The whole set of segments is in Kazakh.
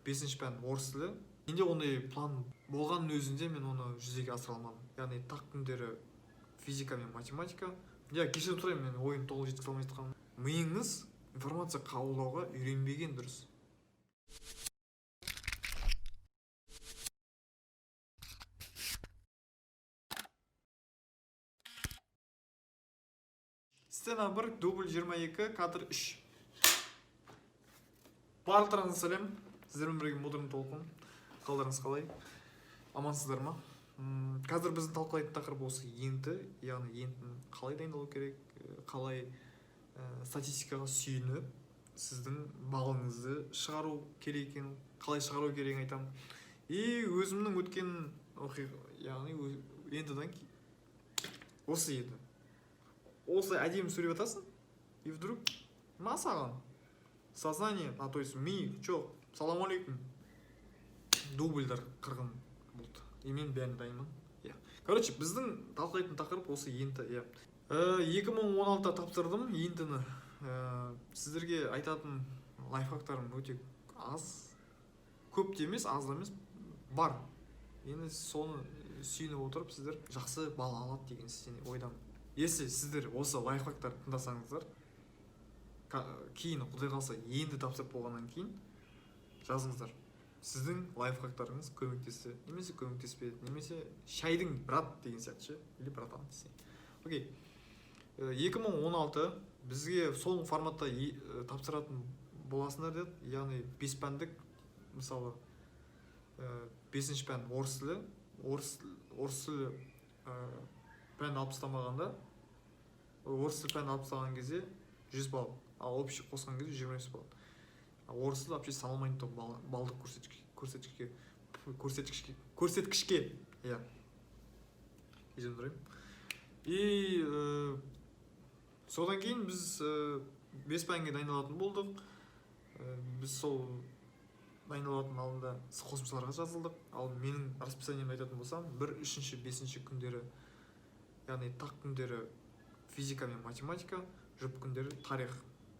5 пән орыс тілі. Менде ондай план болғанның өзінде мен оны жүзеге асыра алмадым. Яғни тақ күндері физика мен математика. Кешірім сұраймын, мен ойын толық жеткізе алмай жатқаным. Миыңыз информация қабылдауға үйренбеген дұрыс. Сцена 1, дубль 22, кадр 3. Барлықтарыңызға сәлем. Сіздермен бірге модерн толқын. Қалдарыңыз қалай? Амансыздар ма? Қазір біздің талқылайтын тақырып осы енді, яғни ентін қалай дайындалу керек, қалай статистикаға сүйеніп сіздің балыңызды шығару керек екенін, қалай шығару керегін айтамын. И өзімнің өткен оқиға, яғни ентіден осы еді. Осы әдемі сөйлеп жатасың, и вдруг саған сознание, то есть ми, жоқ, салам алейкум, дубльдар қырғын болды. И мен бәрін дайынмын. Короче, біздің талқылайтын тақырып осы енді. 2016-та тапсырдым ентіні. Сіздерге айтатын лайфхактарым өте аз, көп те емес, аз да емес, бар. Енді соны сүйініп отырып, сіздер жақсы бал алады деген ойдамын. Если сіздер осы лайфхактар тыңдасаңыздар, кейін құдай қалса енді тапсырып болғаннан кейін жазыңыздар. Сіздің лайфхактарыңыз көмектесті, немесе көмектеспеді, немесе шайдың брат деген сияқты, или братан десе. Окей. 2016 бізге сол форматта тапсыратын боласыңдар деді. Яғни 5 пәндік, мысалы 5 пән орыс тілі, орыс тілі пән алып тастамағанда, орыс тілі пән алып тастаған кезде 100 балл, ал общий қосқан кезде 25 балл. Орыс тілі вообще саналмайды балдық көрсеткішке. И содан кейін біз 5 пәнге дайындалатын болдық. Біз сол дайындалатын алдында қосымшаларға жазылдық. Ал менің расписаниемді айтатын болсам, 1, 3, 5 күндері, яғни тақ күндері физика мен математика, жұп күндері тарих.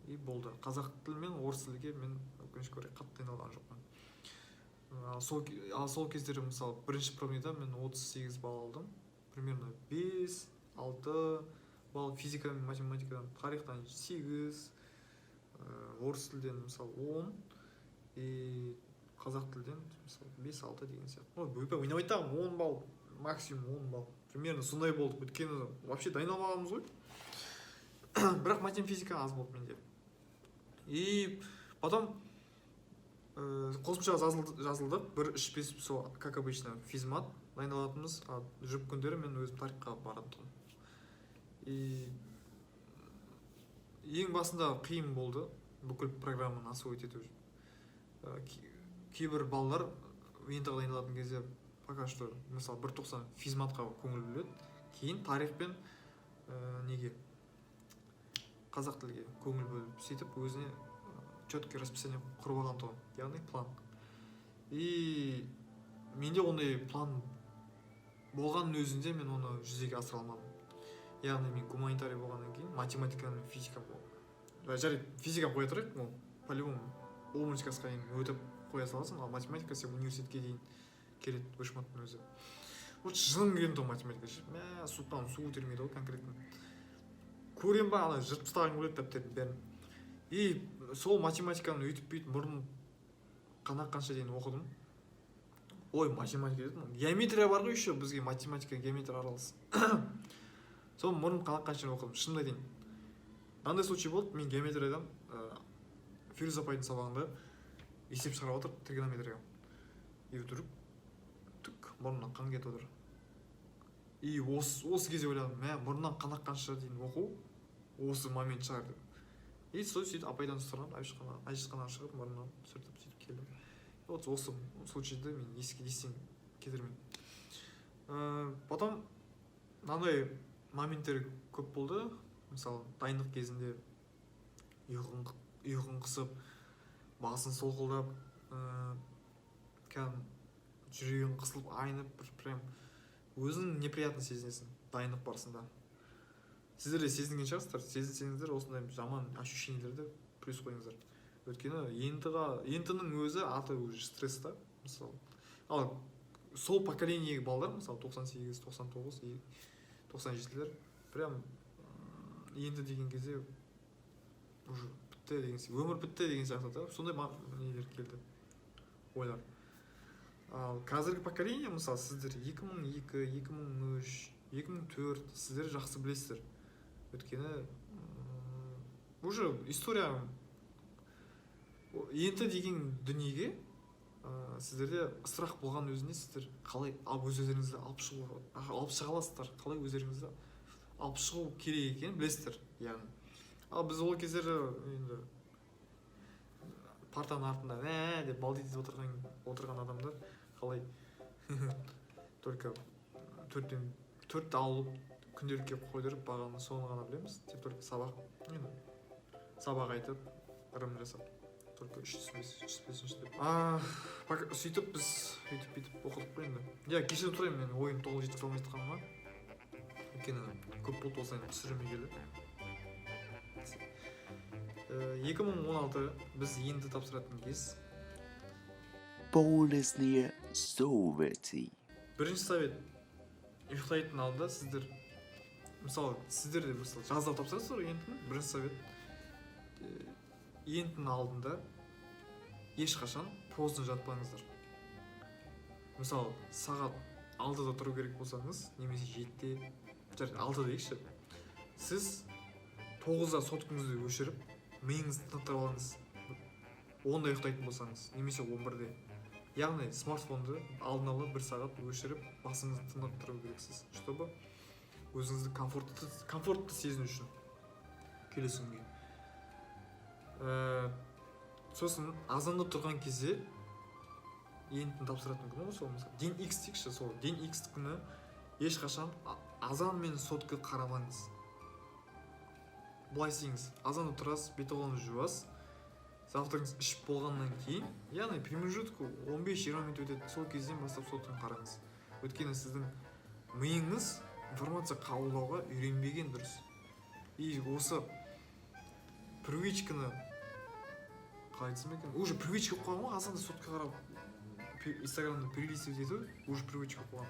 И болды. Қазақ тілі мен орыс тілге мен өкінішке орай қатты дайындалған жоқпын. Ал сол кездері, мысалы, бірінші пробныйда мен 38 балл алдым. Примерно 5-6 балл физика мен математикадан, тарихтан 8, орыс тілден, мысалы, 10, и қазақ тілден, мысалы, 5-6 деген сияқты. Бөйпе ойнап айтамын, 10 балл, максимум 10 балл. Примерно сондай болды. Өйткені вообще дайындалмағанбыз ғой. Бірақ математика аз болды менде. И потом қосымшаға жазылдық. 1, 3, 5, сол, как обычно, физмат дайындалатынбыз. Жұп күндері мен өзім тарихқа баратынмын. И ең басында қиын болды бүкіл программаны освоить ету. Кейбір балалар ентіға дайындалатын кезде пока что, мысалы, 1.90 физматқа көңіл бөледі. Кейін тарих пен неге қазақ тілге көңіл бөліп, сөйтіп өзіне четкий расписание құрып алған тұғын, яғни план. И менде ондай план болғанның өзінде мен оны жүзеге асыра алмадым. Яғни мен гуманитарий болғаннан кейін математика мен физика болды. Жарайды, физика қоя тұрайық, ол по-любому умничкасқа өтіп қоя саласың, ал математика сен университетке дейін келеді, вышматтың өзі. Вот жын келген тұғын математика. Суттан су көтермейді ғой конкретно. Көрем ба, ана жыртып тастаған көреді дәптердің бәрін. И сол математиканы өйтіп-бүйтіп мұрын қанша дейін оқыдым. Ой, математика дедім. Геометрия бар ғой еще, бізге математика, геометрия аралас. Сол мұрын қанша оқыдым, шынымды айтайын. Мынандай случай болды, мен геометриядан Фируза апайдың сабағында есеп шығарып отырып тригонометрияға. И вдруг мұрнынан қан кетіп отыр. И осы кезде ойладым, мұрнынан қан аққанша дейін оқу осы момент шығар деп. И сөйтіп апайдан сұрап, айшысқаннан шығып, мұрнынан сүртіп сөйтіп келдім. Вот осы случайды мен естен кетірмеймін. Потом мынандай моменттер көп болды. Мысалы, дайындық кезінде ұйқың қысып, басын солқылдап, жүрегің қысылып, айнып, прям өзің неприятно сезінесің дайындық барысында. Сіздер де сезінген шығарсыздар, сезінсеңіздер осындай жаман ощущениелерді плюс қойыңыздар. өйткені ентінің өзі аты уже стресс та, мысалы. Ал сол поколениеге балдар, мысалы 98, 99, 97-лер прям енді деген кезде уже бітті деген сияқты, өмір бітті деген сияқты да, сондай нелер келді, ойлар. Ал қазіргі поколение, мысалы сіздер 2002, 2003, 2004 сіздер жақсы білесіздер. Өйткені уже история енді деген дүниеге сіздерде ысырақ болған өзінде сіздер қалай өздеріңізді алып шыға аласыздар, қалай өздеріңізді алып шығу керек екенін білесіздер, яғни. Ал біз ол кездері енді партаның артында деп балдитып отырған адамдар қалай только төртті алып күнделікке қойдырып бағаны соны ғана білеміз. Тек только сабақ айтып, ырым жасап, только 3-5 деп. Сөйтіп біз бүйтіп оқыдық қой енді. Кешірім сұраймын, мен ойын толық жеткізе алмай жатқаныма. Өйткені көп болды осылай түсіремей келді. 2016 біз енді тапсыратын кез. Полезные советы. Бірінші совет. Ұйықтайтын алдында сіздер, мысалы, жазда тапсырасыздар ентіні. Бірінші совет. Ентінің алдында ешқашан поздно жатпаңыздар. Мысалы, сағат 6-да тұру керек болсаңыз, немесе 7-де, 6 дейікші. Сіз 9-да соткаңызды өшіріп, миыңызды тынықтырып алыңыз. 10-да ұйықтайтын болсаңыз, немесе 11-де. Яғни смартфонды алдын ала 1 сағат өшіріп, басыңызды тыныштыру керексіз, чтобы өзіңізді комфортты сезіну үшін келесі күнге. Сосын азанда тұрған кезде ентін тапсыратын күні, сол мысалы день X дейікші, сол день X күні ешқашан азан мен сотқа қарамаңыз. Былай істеңіз, азанда тұрасыз, бет-аузыңызды жуасыз, завтрагыңыз ішіп болғаннан кейін, яғни промежутку 15-20 минут өтеді, сол кезден бастап сотканы қараңыз. Өйткені сіздің миыңыз информация қабылдауға үйренбеген дұрыс. И осы привычканы қалай айтсам екен, уже привычка қойған, азанда сотқа қарап Инстаграмда перелистывать ету уже привычка қойған.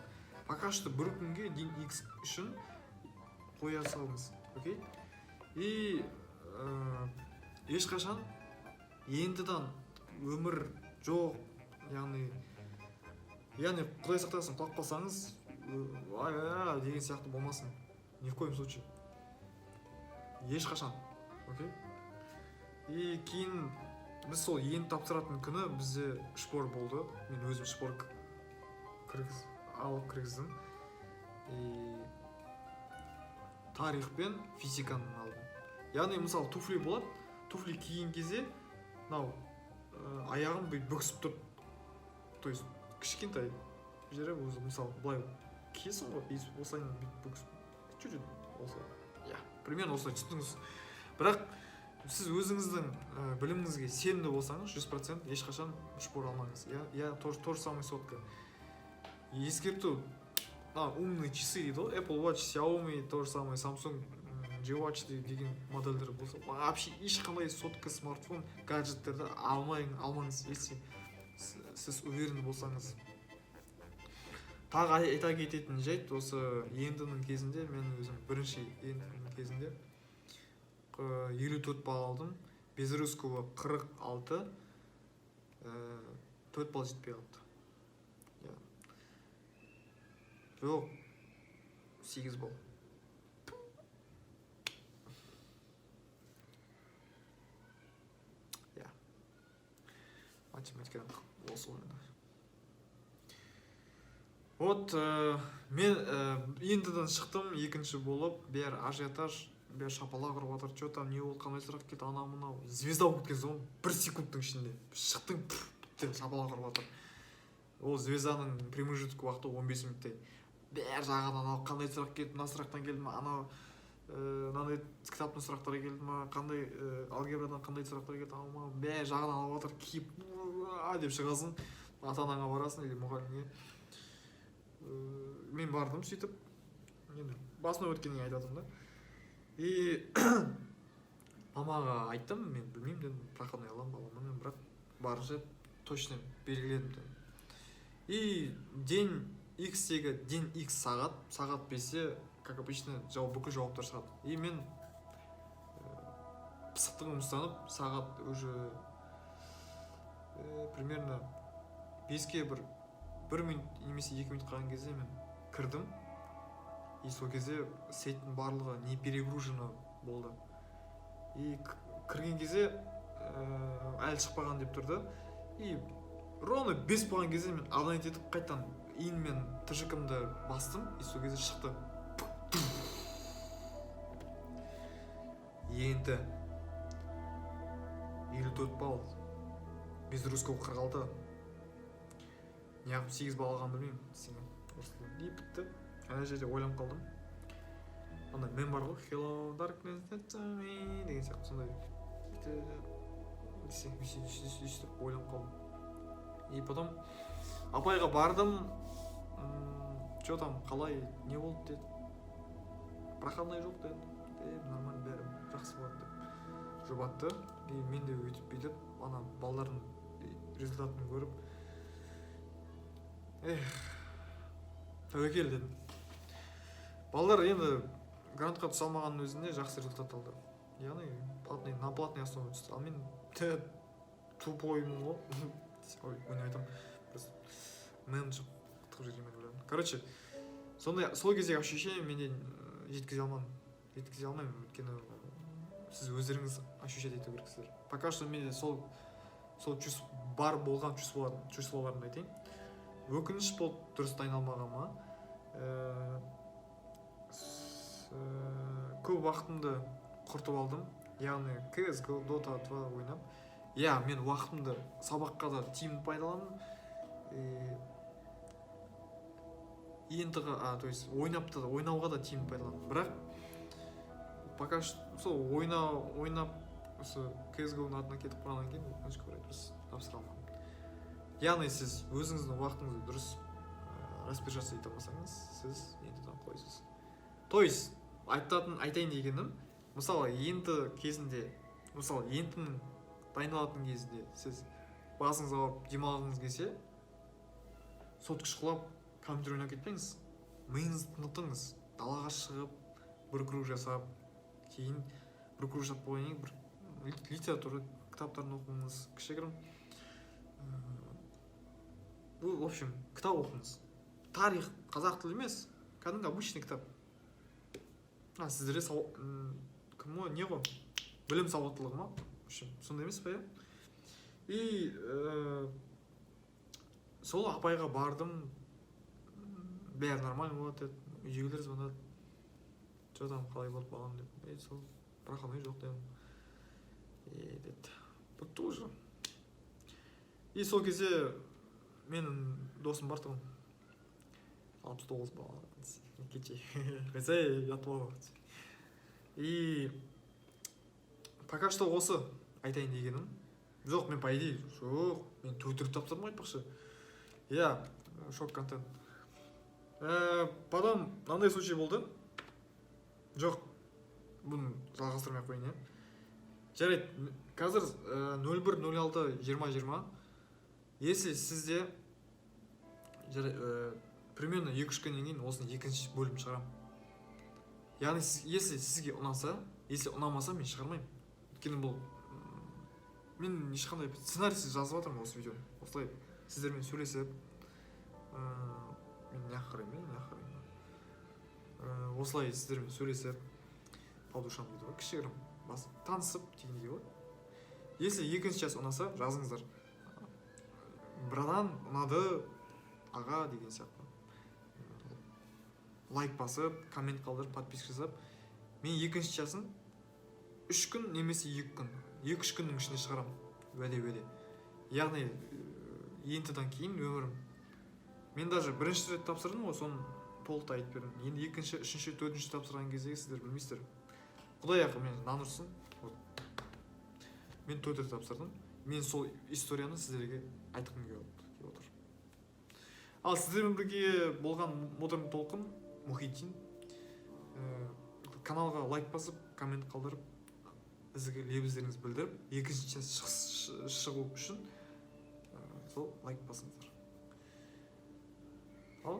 Пока что бір күнге день X үшін қоя салыңыз, окей? И ешқашан ендідан өмір жоқ, яғни Құдай сақтасын, құлап қалсаңыз, деген сияқты болмасын. Ни в коем случае. Ешқашан, окей? И кейін біз сол енді тапсыратын күні бізде шпор болды. Мен өзім шпор алып кіргіздім. Тарих пен физиканы алдым. Яғни, мысалы, туфли болады. Туфли киген кезде, аяғым бүксіп тұр. То есть, кішкентай жері өзі, мысалы, былай киесің ғой, осылай бүксіп. Чуть-чуть осылай. Примерно осылай түстіңіз. Бірақ, сіз өзіңіздің біліміңізге сенімді болсаңыз, 100% ешқашан шпор алмаңыз. То же самое сотка. Ескерту, умные часы дейді ғой, Apple Watch, Xiaomi, то же самое Samsung G-Watch деген модельдер болса, вообще ешқандай сотка, смартфон, гаджеттерді алмаңыз, если сіз уверен болсаңыз. Тағы айта кететін жайт, осы ендінің кезінде, мен өзім бірінші ендінің кезінде 54 балл алдым, Безрусского 46, 4 балл жетпей қалды. Жоқ, 8 балл. Математикадан осы ойында. Вот, мен ендіден шықтым, екінші болып, бер ажиотаж, бер шапалақ ұрып жатыр, что там, не болды, қандай сұрақ кетті, анау-мынау. Звезда болып кеткен соң, 1 секундтың ішінде шықтың, шапалақ ұрып жатыр. Ол звезданың промежуток уақыты 15 минуттай. Бер жағынан анау қандай сұрақ келді, мына сұрақтан келді ма, анау мынандай кітаптың сұрақтары келді ма, қандай алгебрадан қандай сұрақтар келді, анау бер жағынан алып жатыр, киіп деп шығасың, ата-анаңа барасың или мұғалімге. Мен бардым сөйтіп, енді басына өткеннен айтатым да. И мамаға айттым, мен білмеймін дедім, проходной аламын баламын, бірақ барынша точно белгіледім дедім. И день X-тегі день X сағат 5-те, как обычно, бүкіл жауаптар шығады. И мен пысықтығым ұстанып, сағат уже примерно 5-ке бір минут немесе 2 минут қалған кезде мен кірдім. И сол кезде сайттың барлығы не перегружено болды. И кірген кезде әлі шықпаған деп тұрды. И ровно 5 болған кезде мен абонент етіп қайтадан ин мен тжк-ымды бастым. И сол кезде шықты. Енді 54 балл. Без русского 46. Неғып 8 балл алған білмеймін. И бітті. Ана жерде ойланып қалдым. Андай мен бар ғой, Hello Darkness деген сияқты сондай. Сөйтіп ойланып қалдым. И потом апайға бардым. Че там, қалай, не болды деді. Проходной жоқ деді. Нормально, бәрі жақсы болады деп жұбатты. И мен де өйтіп бүйтіп, ана балдардың результатын көріп, тәуекел дедім. Балдар енді грантқа түсе алмағанның өзінде жақсы результат алды. Яғни на платный основе түсті. Ал мен тупоймын ғой. Ой, өне айтам. Просто менеджер қытқып жүргенмен ойладым. Короче, сондай сол кездегі ощущение менде жеткізе алмаймын, өйткені сіз өздеріңіз ощущать ету керексіздер. Пока что менде сол бар болған чувстволарымды айтайын. Өкініш болып дұрыс дайындалмағаныма, көп уақытымды құртып алдым. Яғни CSGO, Dota 2 ойнап. Мен уақытымды сабаққа да тиімді пайдаландым. То есть ойнауға да тиімді пайдаландым. Бірақ пока что ойнап CSGO-ның атына кетіп қалғаннан кейін өкінішке орай дұрыс тапсыра алмадым. Яғни сіз өзіңіздің уақытыңызды дұрыс распоряжаться ете алмасаңыз, сіз ентіден қойсыз. То есть айтайын дегенім, мысалы ентінің дайындалатын кезінде сіз басыңыз ауырып демалғыңыз келсе, сотқыш құлап компьютер ойнап кетпеңіз. Миыңызды тынытыңыз, далаға шығып, бір круг жасап, кейін бір круг жасап болғаннан кейін бір литература кітаптарын оқыңыз, кішігірім. В общем, кітап оқыңыз. Тарих, қазақ тілі емес, кәдімгі обычный кітап. Сіздерде не ғой? Білім сауаттылығы ма? Сонда емес па, И сол апайға бардым, бәрі нормально болады деді. Үйдегілер звондады. Че там, қалай болды балам деп. Сол проходной жоқ дедім. Деді. Бұтты уже. И сол кезде менің досым бар тұғын. 69 бала. Кечей. Қайсай ятып алып. И пока что осы айтайын дегенім. Жоқ, мен по идее, жоқ, мен төтірік тапсырдым айтпақшы. Шок контент. Потом мынандай случай болды. Жоқ, бұны жалғастырмай қойын, Жарайды, қазір 01.06.2020. Если сізде примерно 2-3 күннен кейін осыны екінші бөлім шығарам. Яғни, если сізге ұнаса, если ұнамаса, мен шығармаймын. Өйткені бұл мен ешқандай сценарийсіз жазып жатырмын осы видеоны. Осылай сіздермен сөйлесіп, мен не қараймын. Осылай сіздермен сөйлесіп, по душам дейді ғой, кішігірім танысып дегендей ғой. Если екінші час ұнаса, жазыңыздар. Братан, ұнады, аға деген сияқты. Лайк басып, коммент қалдырып, подписка жасап. Мен екінші часын 3 күн немесе 2 күн. 2-3 күннің ішінде шығарам. Өде. Яғни, ентіден кейін өмірім. Мен даже бірінші рет тапсырдым ғой, соны толықтай айтып бердім. Енді екінші, үшінші, төртінші тапсырған кездегі сіздер білмейсіздер. Құдай ақы мен нанырсын. Мен 4 рет тапсырдым. Мен сол историяны сіздерге айтқым келіп отыр. Ал сіздермен бірге болған модерн толқын Мұхитдин. Каналға лайк басып, коммент қалдырып, бізге лебіздеріңізді білдіріп, екінші часть шығу үшін сол лайк басыңыздар. Ал